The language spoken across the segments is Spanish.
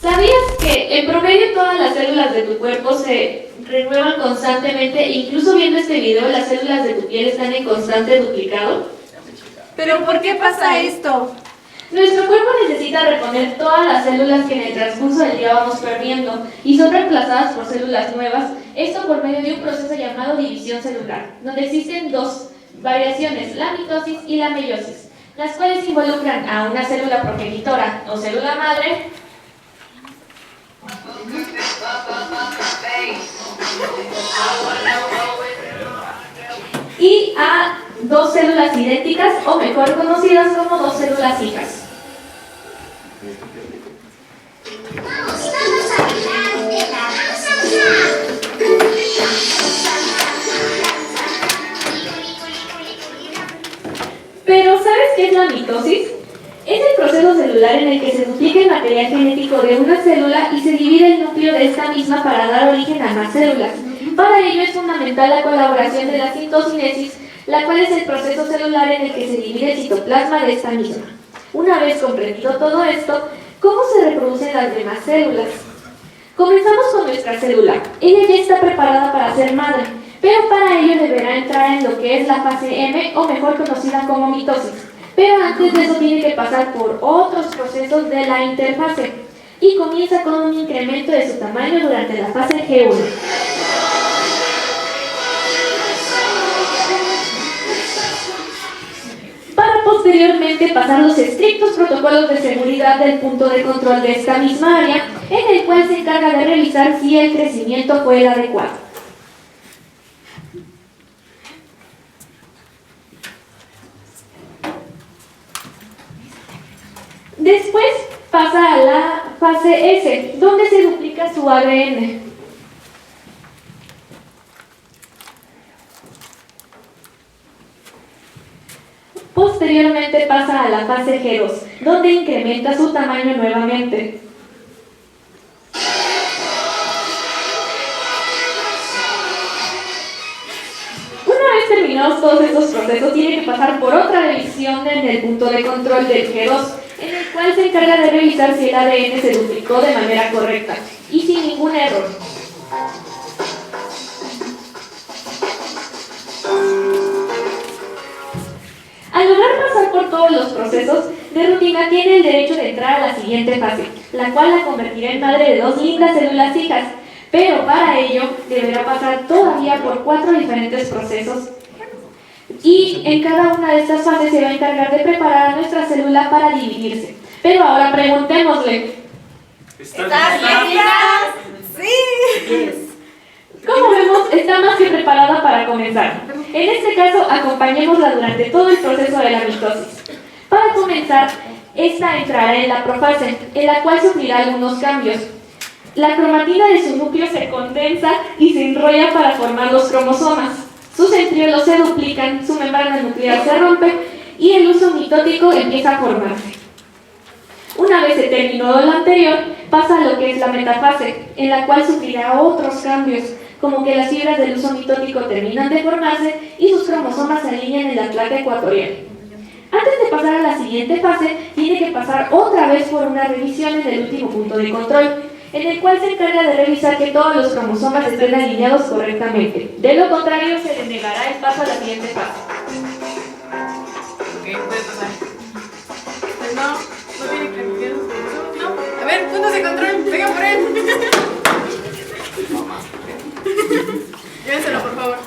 ¿Sabías que en promedio todas las células de tu cuerpo se renuevan constantemente? E incluso viendo este video, las células de tu piel están en constante duplicado. ¿Pero por qué pasa esto? Nuestro cuerpo necesita reponer todas las células que en el transcurso del día vamos perdiendo y son reemplazadas por células nuevas, esto por medio de un proceso llamado división celular, donde existen dos variaciones, la mitosis y la meiosis, las cuales involucran a una célula progenitora o célula madre y a dos células idénticas, o mejor conocidas como dos células hijas. Pero ¿sabes qué es la mitosis? Es el proceso celular en el que se duplica el material genético de una célula y se divide el núcleo de esta misma para dar origen a más células. Para ello es fundamental la colaboración de la citocinesis, la cual es el proceso celular en el que se divide el citoplasma de esta misma. Una vez comprendido todo esto, ¿cómo se reproducen las demás células? Comenzamos con nuestra célula. Ella ya está preparada para ser madre, pero para ello deberá entrar en lo que es la fase M, o mejor conocida como mitosis. Pero antes de eso tiene que pasar por otros procesos de la interfase y comienza con un incremento de su tamaño durante la fase G1. Para posteriormente pasar los estrictos protocolos de seguridad del punto de control de esta misma área, en el cual se encarga de revisar si el crecimiento fue el adecuado. Después pasa a la fase S, donde se duplica su ADN. Posteriormente pasa a la fase G2, donde incrementa su tamaño nuevamente. Una vez terminados todos estos procesos, tiene que pasar por otra revisión en el punto de control del G2, en el cual se encarga de revisar si el ADN se duplicó de manera correcta y sin ningún error. Al lograr pasar por todos los procesos de rutina, tiene el derecho de entrar a la siguiente fase, la cual la convertirá en madre de dos lindas células hijas, pero para ello deberá pasar todavía por 4 diferentes procesos. Y en cada una de estas fases se va a encargar de preparar a nuestra célula para dividirse. Pero ahora preguntémosle: ¿Estás lista? Sí. Como vemos, está más que preparada para comenzar. En este caso, acompañémosla durante todo el proceso de la mitosis. Para comenzar, esta entrará en la profase, en la cual sufrirá algunos cambios. La cromatina de su núcleo se condensa y se enrolla para formar los cromosomas. Sus centriolos se duplican, su membrana nuclear se rompe y el huso mitótico empieza a formarse. Una vez se terminó lo anterior, pasa a lo que es la metafase, en la cual sufrirá otros cambios, como que las fibras del huso mitótico terminan de formarse y sus cromosomas se alinean en la placa ecuatorial. Antes de pasar a la siguiente fase, tiene que pasar otra vez por una revisión en el último punto de control, en el cual se encarga de revisar que todos los cromosomas estén alineados correctamente. De lo contrario, se le negará el paso a la siguiente fase. Ok, puede pasar. Pues no tiene creencias. No. A ver, puntos de control. Vengan por él. Llévenselo, por favor.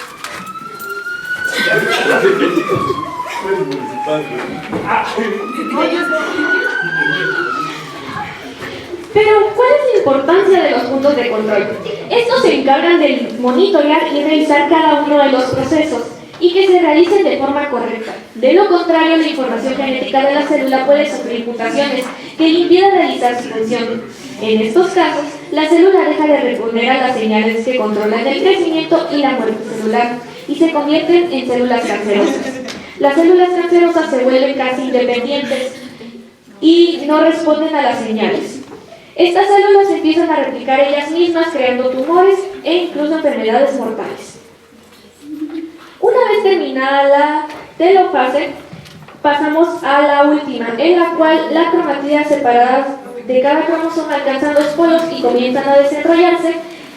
Pero, ¿cuál es la importancia de los puntos de control? Estos se encargan de monitorear y revisar cada uno de los procesos y que se realicen de forma correcta. De lo contrario, la información genética de la célula puede sufrir mutaciones que le impidan realizar su función. En estos casos, la célula deja de responder a las señales que controlan el crecimiento y la muerte celular y se convierten en células cancerosas. Las células cancerosas se vuelven casi independientes y no responden a las señales. Estas células empiezan a replicar ellas mismas, creando tumores e incluso enfermedades mortales. Una vez terminada la telofase, pasamos a la última, en la cual la cromatida separada de cada cromosoma alcanzan los polos y comienzan a desenrollarse,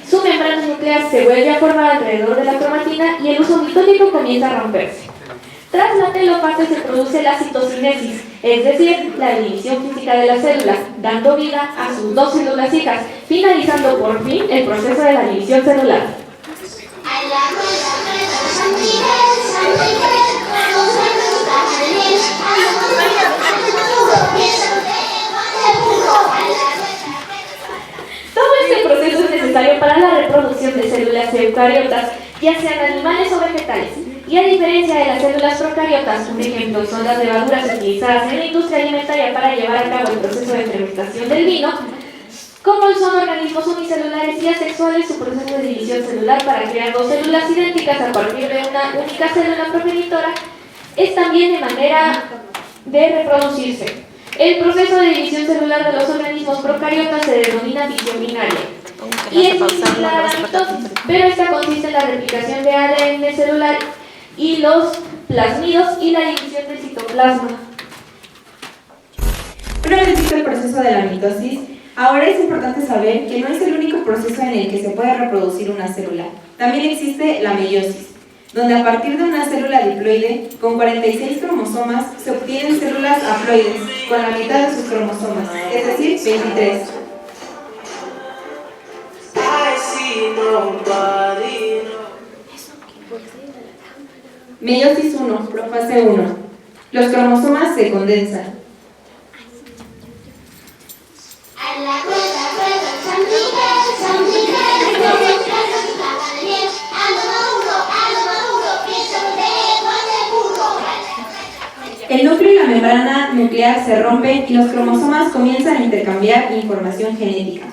su membrana nuclear se vuelve a formar alrededor de la cromatina y el uso mitótico comienza a romperse. Tras la telofase se produce la citocinesis, es decir, la división física de la célula, dando vida a sus dos células hijas, finalizando por fin el proceso de la división celular. Todo este proceso es necesario para la reproducción de células eucariotas, ya sean animales o vegetales. Y a diferencia de las células procariotas, un ejemplo son las levaduras utilizadas en la industria alimentaria para llevar a cabo el proceso de fermentación del vino, como son organismos unicelulares y asexuales, su proceso de división celular para crear dos células idénticas a partir de una única célula progenitora es también de manera de reproducirse. El proceso de división celular de los organismos procariotas se denomina división binaria y es similar a la mitosis, pero esta consiste en la replicación de ADN celular y los plasmidos y la división del citoplasma. Una vez visto el proceso de la mitosis, ahora es importante saber que no es el único proceso en el que se puede reproducir una célula. También existe la meiosis, donde a partir de una célula diploide con 46 cromosomas se obtienen células haploides con la mitad de sus cromosomas, es decir, 23. Meiosis 1, profase 1. Los cromosomas se condensan. El núcleo y la membrana nuclear se rompen y los cromosomas comienzan a intercambiar información genética.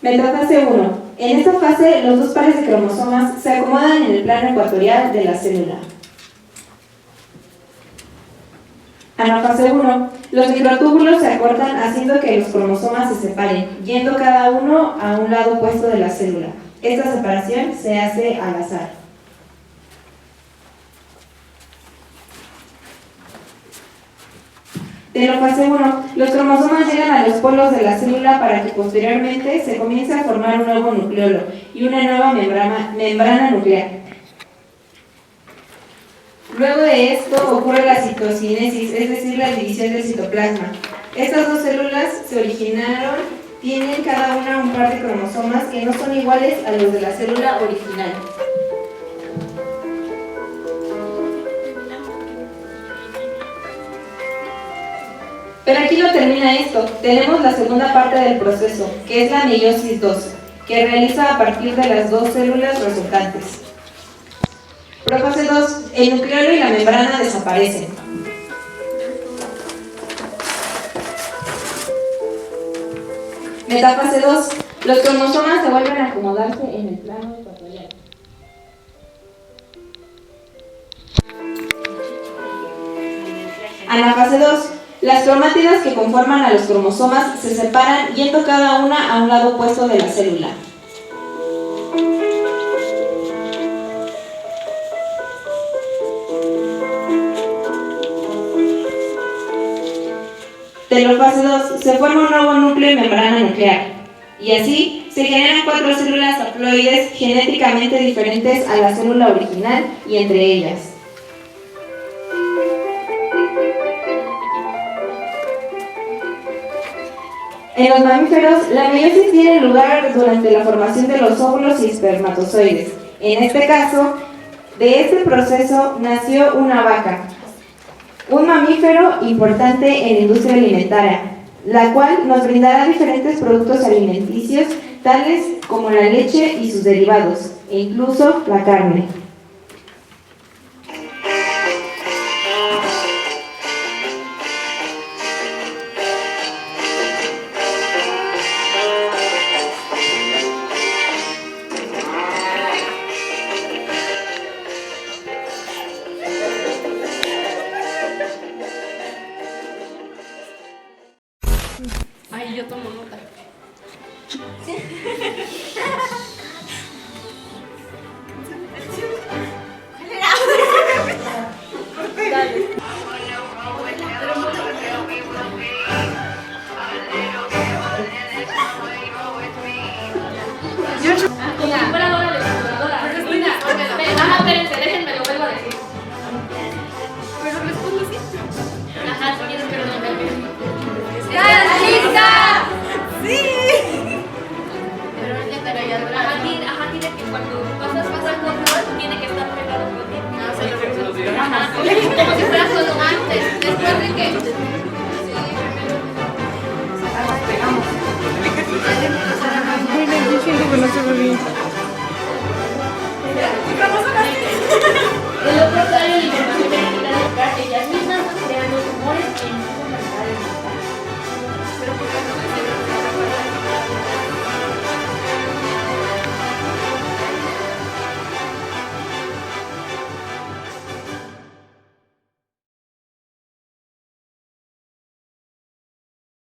Metafase 1. En esta fase, los dos pares de cromosomas se acomodan en el plano ecuatorial de la célula. Anafase 1. Los microtúbulos se acortan haciendo que los cromosomas se separen, yendo cada uno a un lado opuesto de la célula. Esta separación se hace al azar. Telofase 1. Los cromosomas llegan a los polos de la célula para que posteriormente se comience a formar un nuevo nucleolo y una nueva membrana nuclear. Luego de esto ocurre la citocinesis, es decir, la división del citoplasma. Estas dos células se originaron, tienen cada una un par de cromosomas que no son iguales a los de la célula original. Pero aquí no termina esto, tenemos la segunda parte del proceso, que es la meiosis 2, que realiza a partir de las dos células resultantes. Profase 2, el nucleolo y la membrana desaparecen. Metafase 2, los cromosomas se vuelven a acomodarse en el plano ecuatorial. Anafase 2, las cromátidas que conforman a los cromosomas se separan yendo cada una a un lado opuesto de la célula. Telofase 2, se forma un nuevo núcleo y membrana nuclear. Y así se generan 4 células haploides genéticamente diferentes a la célula original y entre ellas. En los mamíferos, la meiosis tiene lugar durante la formación de los óvulos y espermatozoides. En este caso, de este proceso nació una vaca, un mamífero importante en la industria alimentaria, la cual nos brindará diferentes productos alimenticios, tales como la leche y sus derivados, e incluso la carne. como si fuera solo antes, después de que